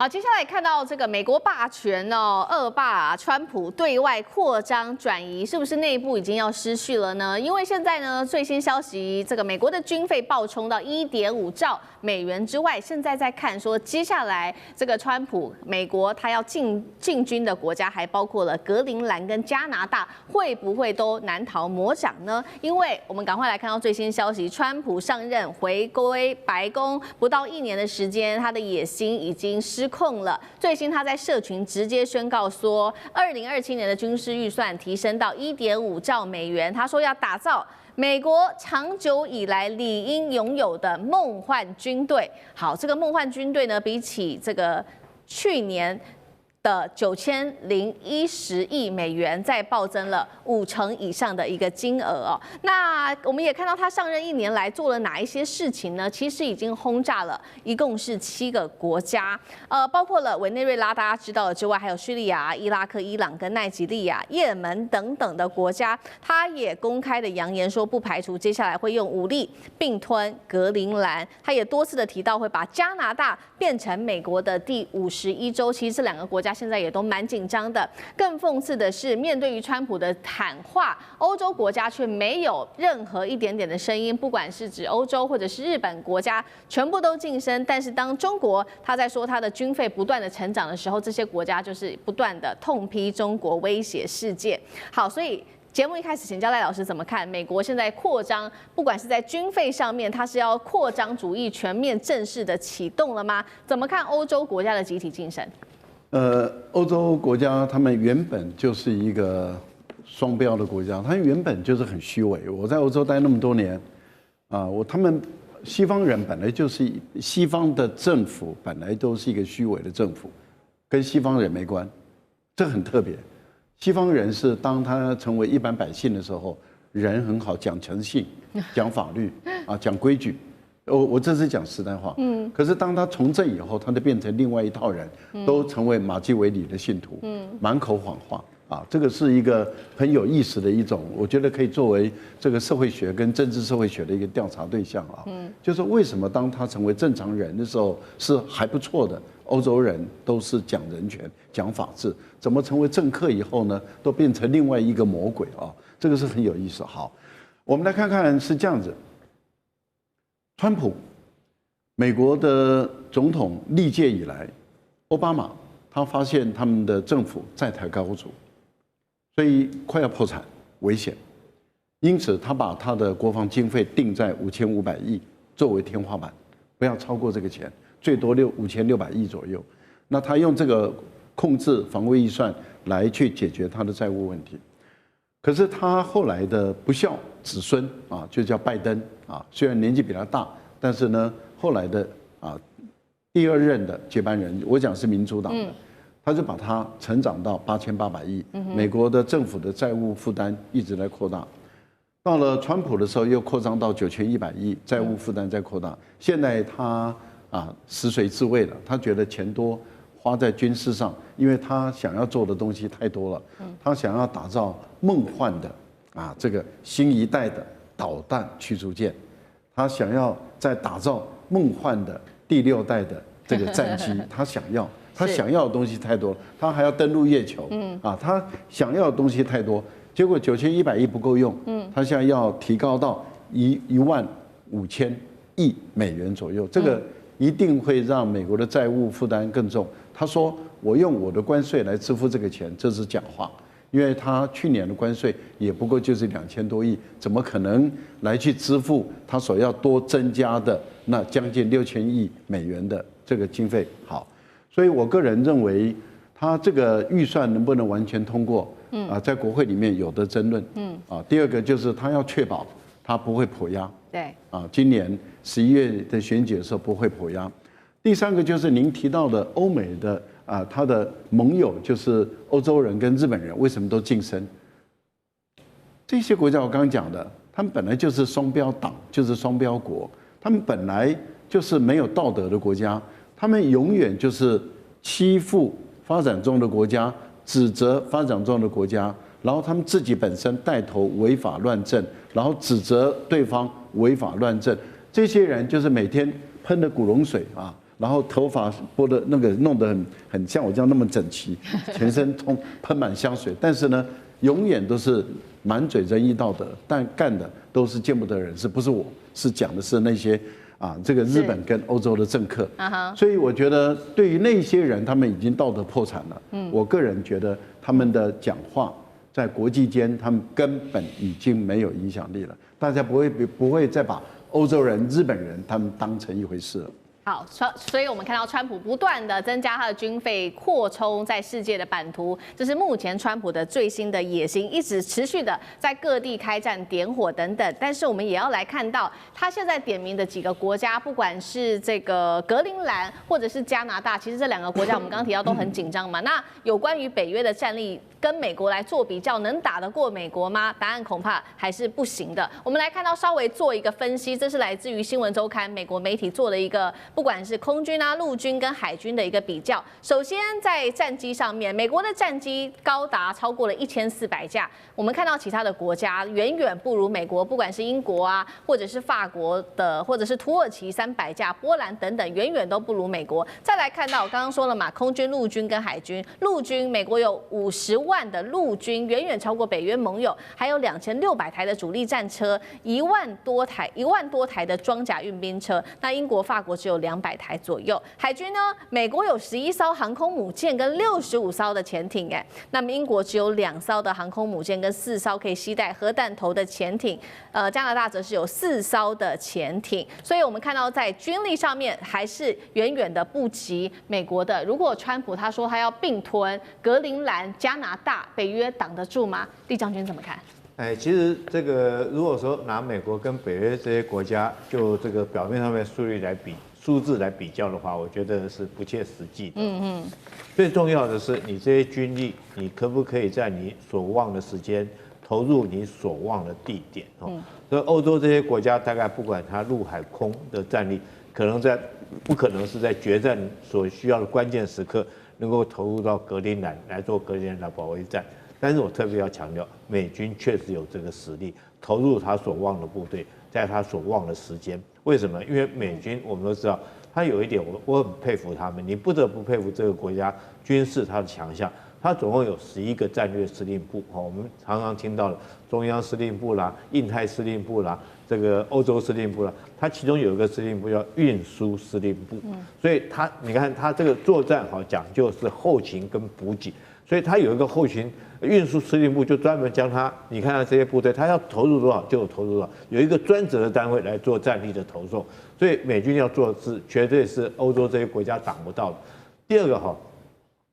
好，接下来看到这个美国霸权哦，恶霸川普对外扩张转移，是不是内部已经要失序了呢？因为现在呢，最新消息，这个美国的军费暴冲到1.5兆美元之外，现在在看说，接下来这个川普美国他要进军的国家，还包括了格陵兰跟加拿大，会不会都难逃魔掌呢？因为我们赶快来看到最新消息，川普上任回归白宫不到1年的时间，他的野心已经失控了。最新他在社群直接宣告说，2027年的军事预算提升到1.5兆美元。他说要打造美国长久以来理应拥有的梦幻军队。好，这个梦幻军队呢，比起这个去年的9010亿美元，再暴增了5成以上的一个金额哦。那我们也看到他上任1年来做了哪一些事情呢？其实已经轰炸了，一共是7个国家，包括了委内瑞拉大家知道的之外，还有叙利亚、伊拉克、伊朗跟奈及利亚、也门等等的国家。他也公开的扬言说，不排除接下来会用武力并吞格陵兰。他也多次的提到会把加拿大变成美国的第51州。其实这2个国家现在也都蛮紧张的。更讽刺的是，面对于川普的喊话，欧洲国家却没有任何一点点的声音，不管是指欧洲或者是日本国家，全部都噤声。但是当中国他在说他的军费不断的成长的时候，这些国家就是不断的痛批中国，威胁世界。好，所以节目一开始，请教赖老师怎么看美国现在扩张，不管是在军费上面，它是要扩张主义全面正式的启动了吗？怎么看欧洲国家的集体晋升？欧洲国家他们原本就是一个双标的国家，他们原本就是很虚伪。我在欧洲待那么多年，他们西方人本来就是西方的政府本来都是一个虚伪的政府，跟西方人没关，这很特别。西方人是当他成为一般百姓的时候，人很好，讲诚信，讲法律讲规矩。我这是讲实在话，可是当他从政以后，他就变成另外一套人，都成为马基维里的信徒，满口谎话这个是一个很有意思的一种，我觉得可以作为这个社会学跟政治社会学的一个调查对象就是为什么当他成为正常人的时候是还不错的，欧洲人都是讲人权、讲法治，怎么成为政客以后呢，都变成另外一个魔鬼这个是很有意思。好，我们来看看是这样子。川普，美国的总统历届以来，奥巴马他发现他们的政府债台高筑，所以快要破产，危险，因此他把他的国防经费定在5500亿作为天花板，不要超过这个钱，最多5600亿左右。那他用这个控制防卫预算来去解决他的债务问题。可是他后来的不孝子孙就叫拜登虽然年纪比他大，但是呢，后来的第2任的接班人，我讲是民主党的，他就把它成长到8800亿，美国的政府的债务负担一直在扩大。到了川普的时候，又扩张到9100亿，债务负担在扩大。现在他食髓知味了，他觉得钱多花在军事上，因为他想要做的东西太多了，他想要打造梦幻的这个新一代的导弹驱逐舰，他想要再打造梦幻的第6代的这个战机，他想要的东西太多了，他还要登陆月球，他想要的东西太多，结果9100亿不够用，他现在要提高到15000亿美元左右，这个一定会让美国的债务负担更重。他说：“我用我的关税来支付这个钱，这是假话，因为他去年的关税也不过就是2000多亿，怎么可能来去支付他所要多增加的那将近6000亿美元的这个经费？”好，所以我个人认为，他这个预算能不能完全通过，在国会里面有的争论，第二个就是他要确保他不会破压，对，今年11月的选举的时候不会破压。第3个就是您提到的欧美的他的盟友就是欧洲人跟日本人为什么都晋升？这些国家我刚刚讲的，他们本来就是双标党，就是双标国，他们本来就是没有道德的国家，他们永远就是欺负发展中的国家，指责发展中的国家，然后他们自己本身带头违法乱政，然后指责对方违法乱政。这些人就是每天喷的古龙水然后头发拨的那个弄得很像我这样那么整齐，全身喷满香水，但是呢，永远都是满嘴仁义道德，但干的都是见不得人，是不是我？是讲的是那些这个日本跟欧洲的政客。所以我觉得对于那些人，他们已经道德破产了。我个人觉得他们的讲话在国际间，他们根本已经没有影响力了，大家不会再把欧洲人、日本人他们当成一回事了。好，所以我们看到川普不断的增加他的军费，扩充在世界的版图，这是目前川普的最新的野心，一直持续的在各地开战、点火等等。但是我们也要来看到，他现在点名的几个国家，不管是这个格陵兰或者是加拿大，其实这2个国家我们刚刚提到都很紧张嘛。那有关于北约的战力跟美国来做比较，能打得过美国吗？答案恐怕还是不行的。我们来看到稍微做一个分析，这是来自于新闻周刊美国媒体做的一个。不管是空军陆军跟海军的一个比较，首先在战机上面，美国的战机高达超过了1400架，我们看到其他的国家远远不如美国，不管是英国或者是法国的，或者是土耳其300架，波兰等等，远远都不如美国。再来看到我刚刚说了嘛，空军、陆军跟海军，陆军美国有50万的陆军，远远超过北约盟友，还有2600台的主力战车，1万多台的装甲运兵车，那英国、法国只有200台左右。海军呢，美国有11艘航空母舰跟65艘的潜艇，那么英国只有2艘的航空母舰跟4艘可以携带核弹头的潜艇，加拿大则是有4艘的潜艇，所以我们看到在军力上面还是远远的不及美国的。如果川普他说他要并吞格陵兰、加拿大，北约挡得住吗？厉将军怎么看？其实这个如果说拿美国跟北约这些国家就这个表面上面数字来比较的话，我觉得是不切实际的。最重要的是你这些军力，你可不可以在你所望的时间投入你所望的地点？所以欧洲这些国家大概不管它陆海空的战力，不可能是在决战所需要的关键时刻能够投入到格陵兰来做格陵兰的保卫战。但是我特别要强调，美军确实有这个实力，投入他所望的部队，在他所望的时间。为什么？因为美军我们都知道，他有一点我很佩服他们，你不得不佩服这个国家军事它的强项。它总共有11个战略司令部，我们常常听到的中央司令部啦、印太司令部啦、这个欧洲司令部啦，它其中有一个司令部叫运输司令部。所以你看它这个作战讲究是后勤跟补给，所以它有一个后勤运输司令部，就专门将你看这些部队，它要投入多少就有投入多少，有一个专责的单位来做战力的投送。所以美军要做的是绝对是欧洲这些国家挡不到的。第二个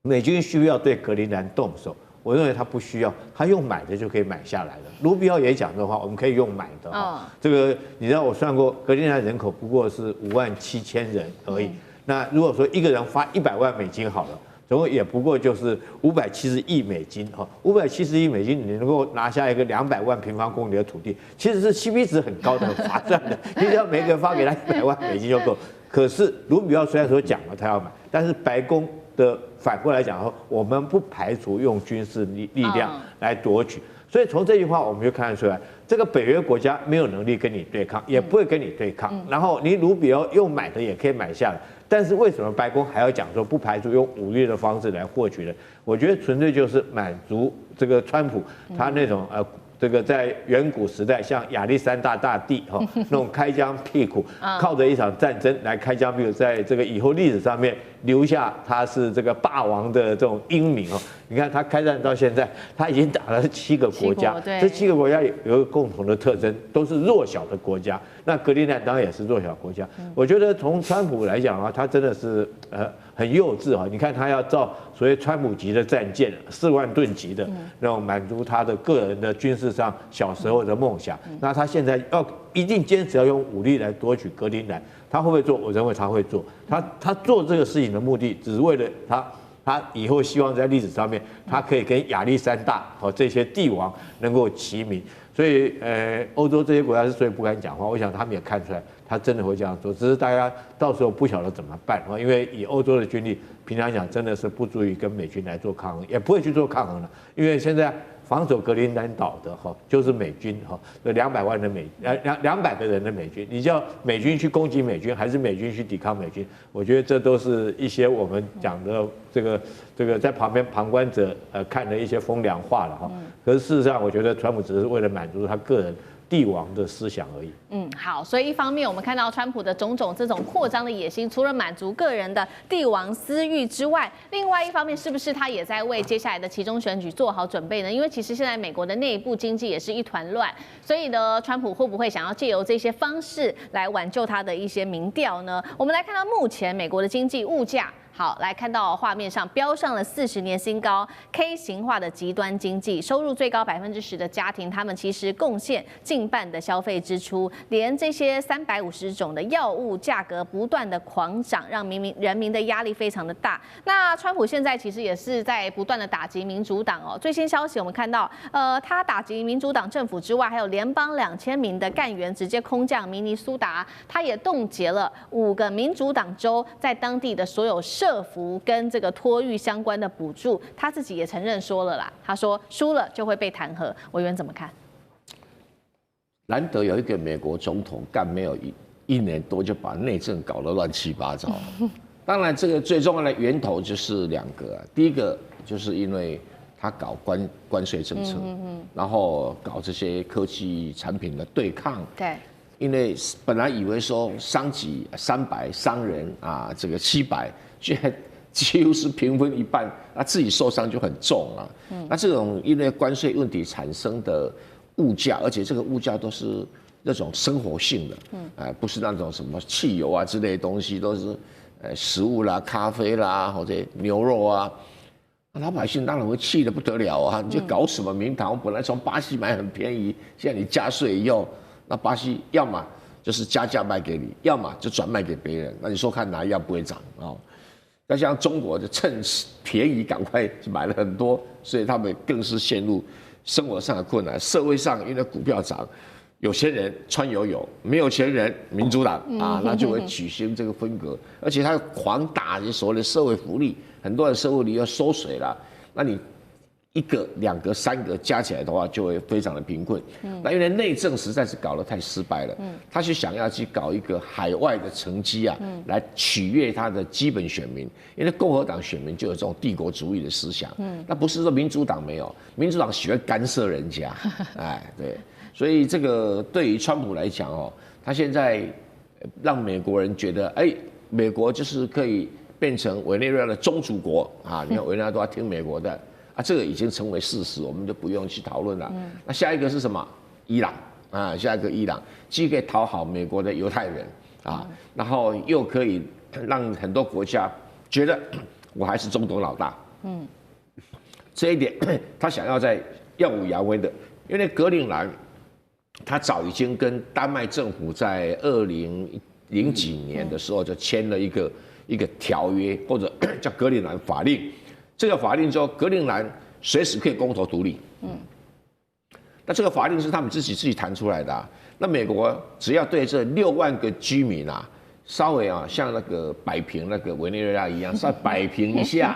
美军需要对格陵兰动手，我认为他不需要，他用买的就可以买下来了。卢比奥也讲的话，我们可以用买的。这个你知道我算过，格陵兰人口不过是57000人而已。那如果说一个人花100万美金好了，总共也不过就是570亿美金，570亿美金你能够拿下一个200万平方公里的土地，其实是 CP 值很高的、很划算的。你只要每个人发给他100万美金就够。可是卢比奥虽然说讲了他要买，但是白宫的反过来讲我们不排除用军事力量来夺取。所以从这句话我们就看得出来，这个北约国家没有能力跟你对抗，也不会跟你对抗。然后你卢比奥用买的也可以买下来，但是为什么白宫还要讲说不排除用武力的方式来获取呢？我觉得纯粹就是满足这个川普他那种这个在远古时代，像亚历山大大帝那种开疆辟土，靠着一场战争来开疆辟土，在这个以后历史上面留下他是这个霸王的这种英名。你看他开战到现在，他已经打了7个国家，这7个国家有一个共同的特征，都是弱小的国家。那格陵兰当然也是弱小国家。我觉得从川普来讲他真的是很幼稚。你看他要造所谓川普级的战舰，4万吨级的那种，满足他的个人的军事上小时候的梦想。那他现在一定坚持要用武力来夺取格陵兰，他会不会做？我认为他会做。他做这个事情的目的，只是为了他以后希望在历史上面，他可以跟亚历山大这些帝王能够齐名。所以欧洲这些国家之所以不敢讲话，我想他们也看出来，他真的会这样做，只是大家到时候不晓得怎么办。因为以欧洲的军力，平常讲真的是不足以跟美军来做抗衡，也不会去做抗衡了。因为现在防守格陵兰岛的就是美军这200万的200个人的美军，你叫美军去攻击美军，还是美军去抵抗美军？我觉得这都是一些我们讲的这个在旁边旁观者看的一些风凉话了可是事实上，我觉得川普只是为了满足他个人帝王的思想而已。好，所以一方面我们看到川普的种种这种扩张的野心，除了满足个人的帝王私欲之外，另外一方面是不是他也在为接下来的期中选举做好准备呢？因为其实现在美国的内部经济也是一团乱，所以呢，川普会不会想要借由这些方式来挽救他的一些民调呢？我们来看到目前美国的经济物价。好，来看到画面上飙上了40年新高 ，K 型化的极端经济，收入最高10%的家庭，他们其实贡献近半的消费支出，连这些350种的药物价格不断的狂涨，让人民的压力非常的大。那川普现在其实也是在不断的打击民主党最新消息我们看到，他打击民主党政府之外，还有联邦2000名的干员直接空降明尼苏达，他也冻结了5个民主党州在当地的所有社福跟这个托育相关的补助，他自己也承认说了啦，他说输了就会被弹劾。委员怎么看？难得有一个美国总统干没有1年多就把内政搞得乱七八糟。当然，这个最重要的源头就是2个，第一个就是因为他搞关税政策，然后搞这些科技产品的对抗。对。因为本来以为说商级300，商人这个700，现在几乎是平分一半，那自己受伤就很重了。那这种因为关税问题产生的物价，而且这个物价都是那种生活性的，不是那种什么汽油之类的东西，都是食物啦、咖啡啦或者牛肉那老百姓当然会气得不得了你就搞什么名堂？我本来从巴西买很便宜，现在你加税以后。那巴西要么就是加价卖给你，要么就转卖给别人。那你说看哪一样不会涨那像中国就趁便宜赶快买了很多，所以他们更是陷入生活上的困难。社会上因为股票涨，有钱人穿油油，没有钱人民主党那就会举行这个分隔，而且他狂打所谓的社会福利，很多的社会福利要缩水了，那你。1个、2个、3个加起来的话，就会非常的贫困。那因为内政实在是搞得太失败了，他是想要去搞一个海外的成绩来取悦他的基本选民。因为共和党选民就有这种帝国主义的思想，那不是说民主党没有，民主党喜欢干涉人家，对，所以这个对于川普来讲他现在让美国人觉得，美国就是可以变成委内瑞拉的宗主国你看委内瑞拉都要听美国的。这个已经成为事实，我们就不用去讨论了。那下一个是什么？伊朗下一个伊朗既可以讨好美国的犹太人然后又可以让很多国家觉得我还是中东老大。这一点他想要在耀武扬威的，因为格陵兰他早已经跟丹麦政府在2000几年的时候就签了一个条约，或者叫格陵兰法令。这个法令说，格陵兰随时可以公投独立。那这个法令是他们自己谈出来的那美国只要对这6万个居民稍微像那个摆平那个委内瑞拉一样，稍微摆平一下，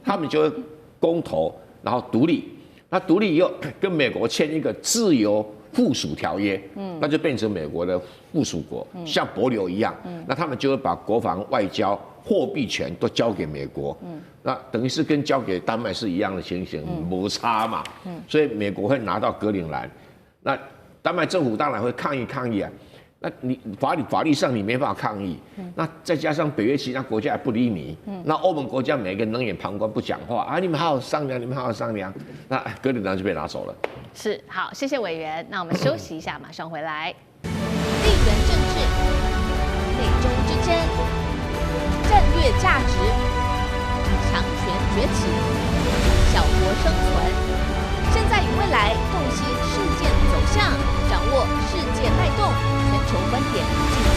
他们就会公投，然后独立。那独立以后跟美国签一个自由附属条约，那就变成美国的附属国，像帛琉一样。那他们就会把国防、外交、货币权都交给美国。那等于是跟交给丹麦是一样的情形，摩擦嘛。所以美国会拿到格陵兰，那丹麦政府当然会抗议那你法律上你没办法抗议，那再加上北约其他国家也不理你，那欧盟国家每个人冷眼旁观不讲话你们好好商量，那格陵兰就被拿走了。是，好，谢谢委员。那我们休息一下，马上回来。地缘政治、美中之争、战略价值、强权崛起、小国生存。现在与未来洞悉事件走向，掌握世界脉动，全球观点。